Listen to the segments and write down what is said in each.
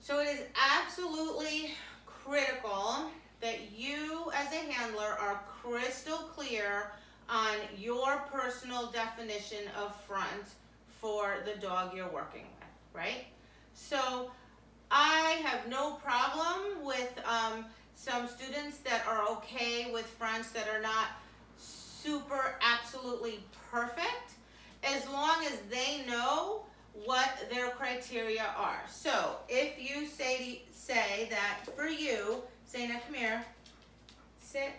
So it is absolutely critical that you as a handler are crystal clear on your personal definition of front for the dog you're working with, right? So I have no problem with some students that are okay with fronts that are not super absolutely perfect, as long as they know what their criteria are. So if you say that for you, say now come here, sit.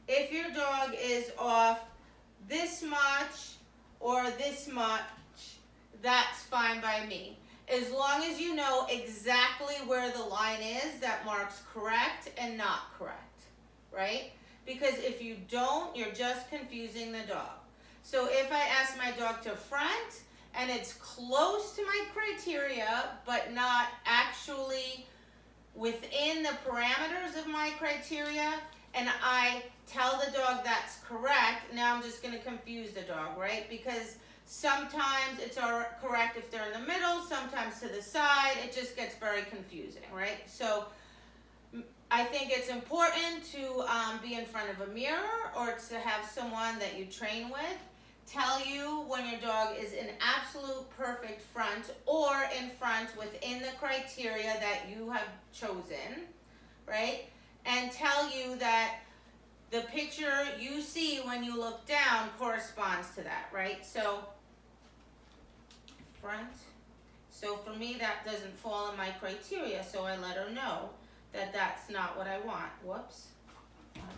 If your dog is off this much or this much, that's fine by me. As long as you know exactly where the line is that marks correct and not correct, right? Because if you don't, you're just confusing the dog. So if I ask my dog to front and it's close to my criteria but not actually within the parameters of my criteria, and I tell the dog that's correct, now I'm just going to confuse the dog, right? Because sometimes it's correct if they're in the middle, sometimes to the side. It just gets very confusing, right? So I think it's important to be in front of a mirror or to have someone that you train with tell you when your dog is in absolute perfect front or in front within the criteria that you have chosen, right? And tell you that the picture you see when you look down corresponds to that, right? So front. So for me, that doesn't fall in my criteria, so I let her know that that's not what I want. Whoops. Front.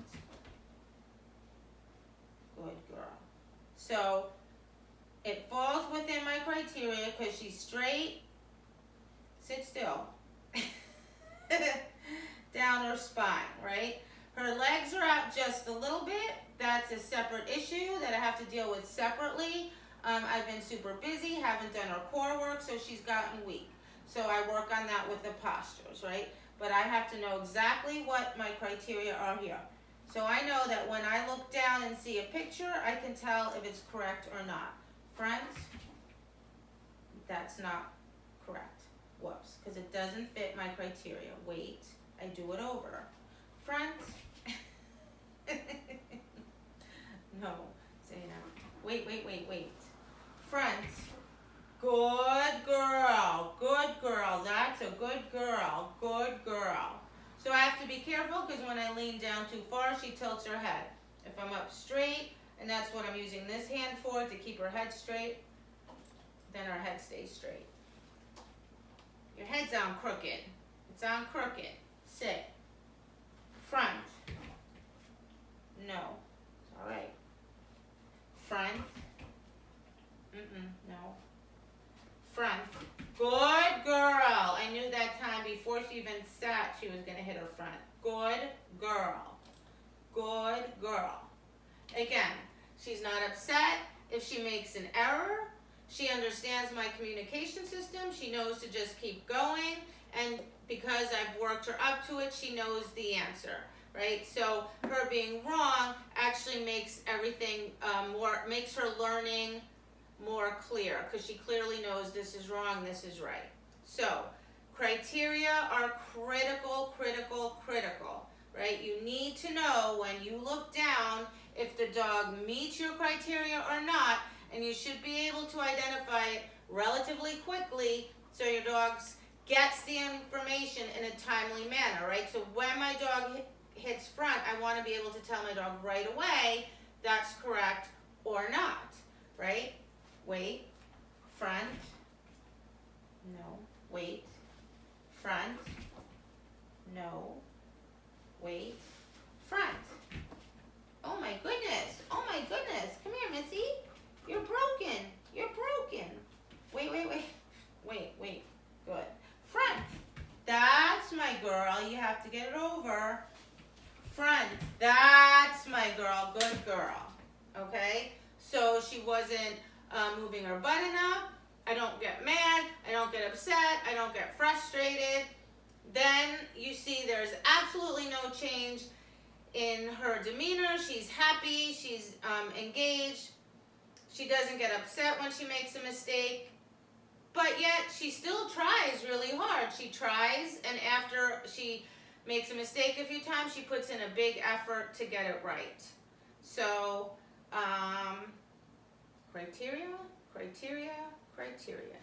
Good girl. So it falls within my criteria because she's straight. Sit still. Down her spine, right? Her legs are out just a little bit. That's a separate issue that I have to deal with separately. I've been super busy, haven't done her core work, so she's gotten weak. So I work on that with the postures, right? But I have to know exactly what my criteria are here. So I know that when I look down and see a picture, I can tell if it's correct or not. Front, that's not correct. Whoops, because it doesn't fit my criteria. Wait, I do it over. Front. No, say now. Wait. Front. Good girl. Good girl. That's a good girl. Good girl. So I have to be careful because when I lean down too far, she tilts her head. If I'm up straight, and that's what I'm using this hand for, to keep her head straight, then her head stays straight. Your head's on crooked. It's on crooked. Sit. Front. No. It's all right. Front. No. Front. Good girl. I knew that time before she even sat she was going to hit her front. Good girl. Good girl. Again, she's not upset if she makes an error. She understands my communication system. She knows to just keep going. And because I've worked her up to it, she knows the answer, right? So her being wrong actually makes everything makes her learning more clear, because she clearly knows this is wrong, this is right. So criteria are critical, right? You need to know when you look down if the dog meets your criteria or not, and you should be able to identify it relatively quickly so your dog gets the information in a timely manner, right? So when my dog hits front, I want to be able to tell my dog right away that's correct or not, right? Wait, front, no, wait, front, no, wait, front. Oh my goodness, come here, Missy. You're broken. Wait, good. Front, that's my girl, you have to get it over. Front, that's my girl, good girl, okay? So she wasn't moving her butt enough. I don't get mad, I don't get upset, I don't get frustrated. Then you see there's absolutely no change in her demeanor. She's happy, she's engaged. She doesn't get upset when she makes a mistake. but yet she still tries really hard. She tries, and after she makes a mistake a few times, she puts in a big effort to get it right. So, criteria, criteria, criteria.